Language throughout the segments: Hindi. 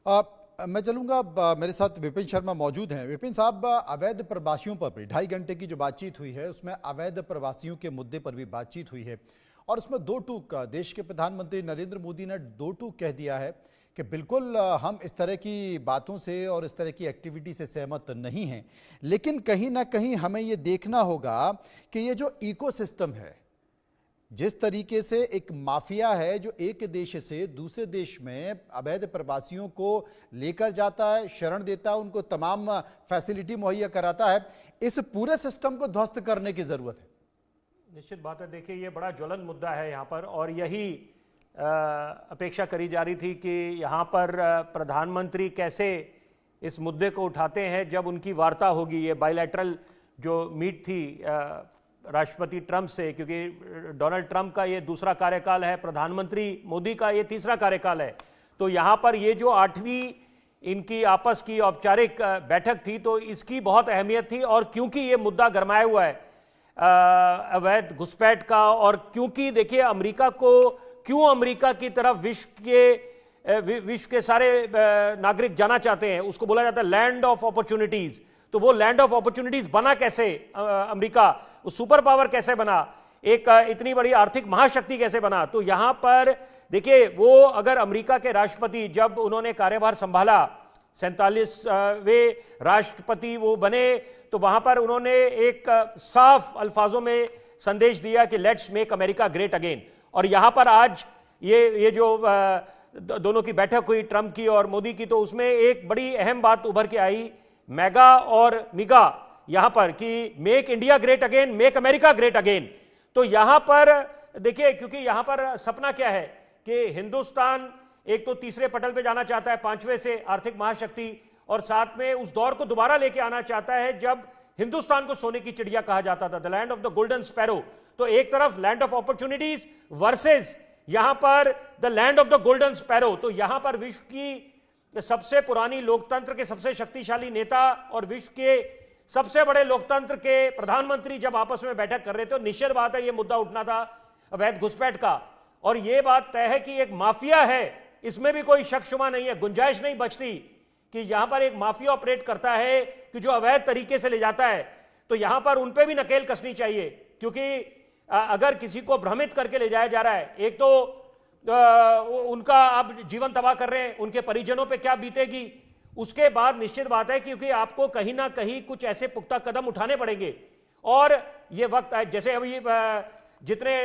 मैं चलूंगा। मेरे साथ विपिन शर्मा मौजूद हैं। विपिन साहब, अवैध प्रवासियों पर भी 2.5 घंटे की जो बातचीत हुई है उसमें अवैध प्रवासियों के मुद्दे पर भी बातचीत हुई है और उसमें दो टूक देश के प्रधानमंत्री नरेंद्र मोदी ने दो टूक कह दिया है कि बिल्कुल हम इस तरह की बातों से और इस तरह की एक्टिविटी से सहमत नहीं हैं, लेकिन कहीं ना कहीं हमें ये देखना होगा कि ये जो इकोसिस्टम है, जिस तरीके से एक माफिया है जो एक देश से दूसरे देश में अवैध प्रवासियों को लेकर जाता है, शरण देता है, उनको तमाम फैसिलिटी मुहैया कराता है, इस पूरे सिस्टम को ध्वस्त करने की जरूरत है। निश्चित बात है। देखिए, ये बड़ा ज्वलन मुद्दा है यहाँ पर और यही अपेक्षा करी जा रही थी कि यहाँ पर प्रधानमंत्री कैसे इस मुद्दे को उठाते हैं जब उनकी वार्ता होगी। ये बायलैटरल जो मीट थी राष्ट्रपति ट्रंप से, क्योंकि डोनाल्ड ट्रंप का ये दूसरा कार्यकाल है, प्रधानमंत्री मोदी का ये तीसरा कार्यकाल है, तो यहाँ पर ये जो 8वीं इनकी आपस की औपचारिक बैठक थी तो इसकी बहुत अहमियत थी। और क्योंकि ये मुद्दा गरमाया हुआ है अवैध घुसपैठ का, और क्योंकि देखिए अमेरिका को क्यों अमेरिका की तरफ विश्व के सारे नागरिक जाना चाहते हैं, उसको बोला जाता है लैंड ऑफ अपॉर्चुनिटीज। तो वो लैंड ऑफ अपॉर्चुनिटीज बना कैसे अमेरिका, वो सुपर पावर कैसे बना, एक इतनी बड़ी आर्थिक महाशक्ति कैसे बना। तो यहां पर देखिए, वो अगर अमेरिका के राष्ट्रपति जब उन्होंने कार्यभार संभाला, 47वें राष्ट्रपति वो बने, तो वहां पर उन्होंने एक साफ अल्फाजों में संदेश दिया कि let's make America great again. और यहां पर आज ये जो दोनों की बैठक हुई, ट्रंप की और मोदी की, तो उसमें एक बड़ी अहम बात उभर के आई, मेगा और मिगा, यहां पर कि make India great again, make America great again. तो यहां पर देखिए, क्योंकि यहां पर सपना क्या है कि हिंदुस्तान एक तो तीसरे पटल पे जाना चाहता है, 5वें से आर्थिक महाशक्ति, और साथ में उस दौर को दोबारा लेके आना चाहता है जब हिंदुस्तान को सोने की चिड़िया कहा जाता था, the land of the golden sparrow. तो एक तरफ लैंड ऑफ अपॉर्चुनिटीज वर्सेस यहां पर the land of the golden sparrow. तो यहां पर विश्व की सबसे पुरानी लोकतंत्र के सबसे शक्तिशाली नेता और विश्व के सबसे बड़े लोकतंत्र के प्रधानमंत्री जब आपस में बैठक कर रहे थे, तो निश्चित बात है ये मुद्दा उठना था अवैध घुसपैठ का। और ये बात तय है कि एक माफिया है, इसमें भी कोई शक शुबा नहीं है, गुंजाइश नहीं बचती कि यहां पर एक माफिया ऑपरेट करता है कि जो अवैध तरीके से ले जाता है। तो यहां पर उन पे भी नकेल कसनी चाहिए, क्योंकि अगर किसी को भ्रमित करके ले जाया जा रहा है, एक तो उनका आप जीवन तबाह कर रहे हैं, उनके परिजनों पे क्या बीतेगी, उसके बाद निश्चित बात है क्योंकि आपको कहीं ना कहीं कुछ ऐसे पुख्ता कदम उठाने पड़ेंगे। और ये वक्त है, जैसे अभी जितने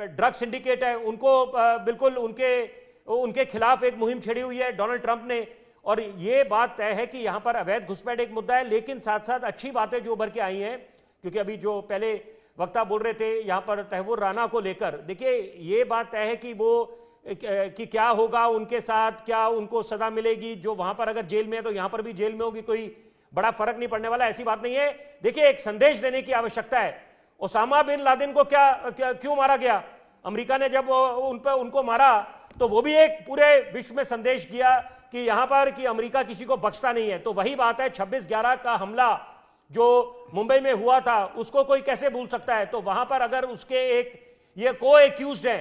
ड्रग सिंडिकेट है उनको बिल्कुल उनके खिलाफ एक मुहिम छेड़ी हुई है डोनाल्ड ट्रंप ने। और ये बात तय है कि यहां पर अवैध घुसपैठ एक मुद्दा है, लेकिन साथ साथ अच्छी बातें जो उभर के आई हैं, क्योंकि अभी जो पहले वक्ता बोल रहे थे यहां पर तहव्वुर राना को लेकर, देखिए ये बात तय है कि क्या होगा उनके साथ, क्या उनको सजा मिलेगी, जो वहां पर अगर जेल में है तो यहां पर भी जेल में होगी, कोई बड़ा फर्क नहीं पड़ने वाला, ऐसी बात नहीं है। देखिए, एक संदेश देने की आवश्यकता है। ओसामा बिन लादेन को क्यों मारा गया, अमेरिका ने जब उनको मारा तो वो भी एक पूरे विश्व में संदेश दिया कि यहां पर कि अमेरिका किसी को बख्शता नहीं है। तो वही बात है, 26/11 का हमला जो मुंबई में हुआ था उसको कोई कैसे भूल सकता है। तो वहां पर अगर उसके ये को एक्यूज्ड है,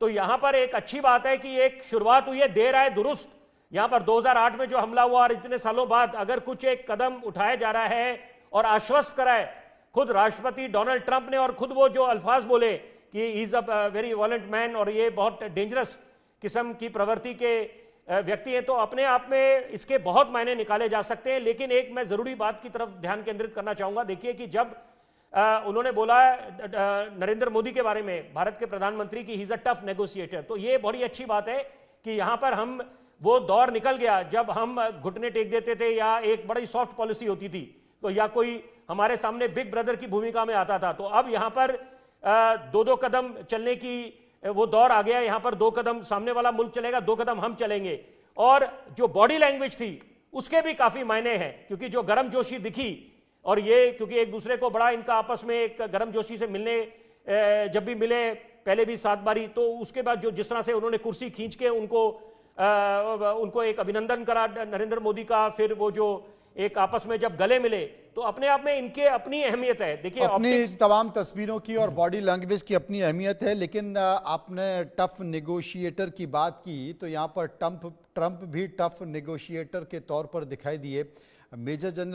तो यहां पर एक अच्छी बात है कि एक शुरुआत हुई है, देर आए दुरुस्त। यहां पर 2008 में जो हमला हुआ और इतने सालों बाद अगर कुछ एक कदम उठाया जा रहा है और आश्वस्त कराए खुद राष्ट्रपति डोनाल्ड ट्रंप ने, और खुद वो जो अल्फाज बोले कि इज अ वेरी वॉलेंट मैन और ये बहुत डेंजरस किस्म की प्रवृत्ति के व्यक्ति हैं, तो अपने आप में इसके बहुत मायने निकाले जा सकते हैं। लेकिन एक मैं जरूरी बात की तरफ ध्यान केंद्रित करना चाहूंगा। देखिए कि जब उन्होंने बोला नरेंद्र मोदी के बारे में, भारत के प्रधानमंत्री की he is a tough negotiator, तो ये बड़ी अच्छी बात है कि यहां पर हम वो दौर निकल गया जब हम घुटने टेक देते थे या एक बड़ी सॉफ्ट पॉलिसी होती थी, तो या कोई हमारे सामने बिग ब्रदर की भूमिका में आता था। तो अब यहां पर दो कदम चलने की वो दौर आ गया। यहां पर 2 कदम सामने वाला मुल्क चलेगा, 2 कदम हम चलेंगे। और जो बॉडी लैंग्वेज थी उसके भी काफी मायने हैं, क्योंकि जो गर्मजोशी दिखी, और ये क्योंकि एक दूसरे को बड़ा इनका आपस में एक गर्मजोशी से मिलने, जब भी मिले पहले भी 7 बारी, तो उसके बाद जो जिस तरह से उन्होंने कुर्सी खींच के उनको एक अभिनंदन करा नरेंद्र मोदी का, फिर वो जो एक आपस में जब गले मिले, तो अपने आप में इनके अपनी अहमियत है। देखिए अपनी ऑप्टिक्स तमाम तस्वीरों की और बॉडी लैंग्वेज की अपनी अहमियत है, लेकिन आपने टफ नेगोशिएटर की बात की तो यहाँ पर ट्रंप भी टफ नेगोशिएटर के तौर पर दिखाई दिए। Major general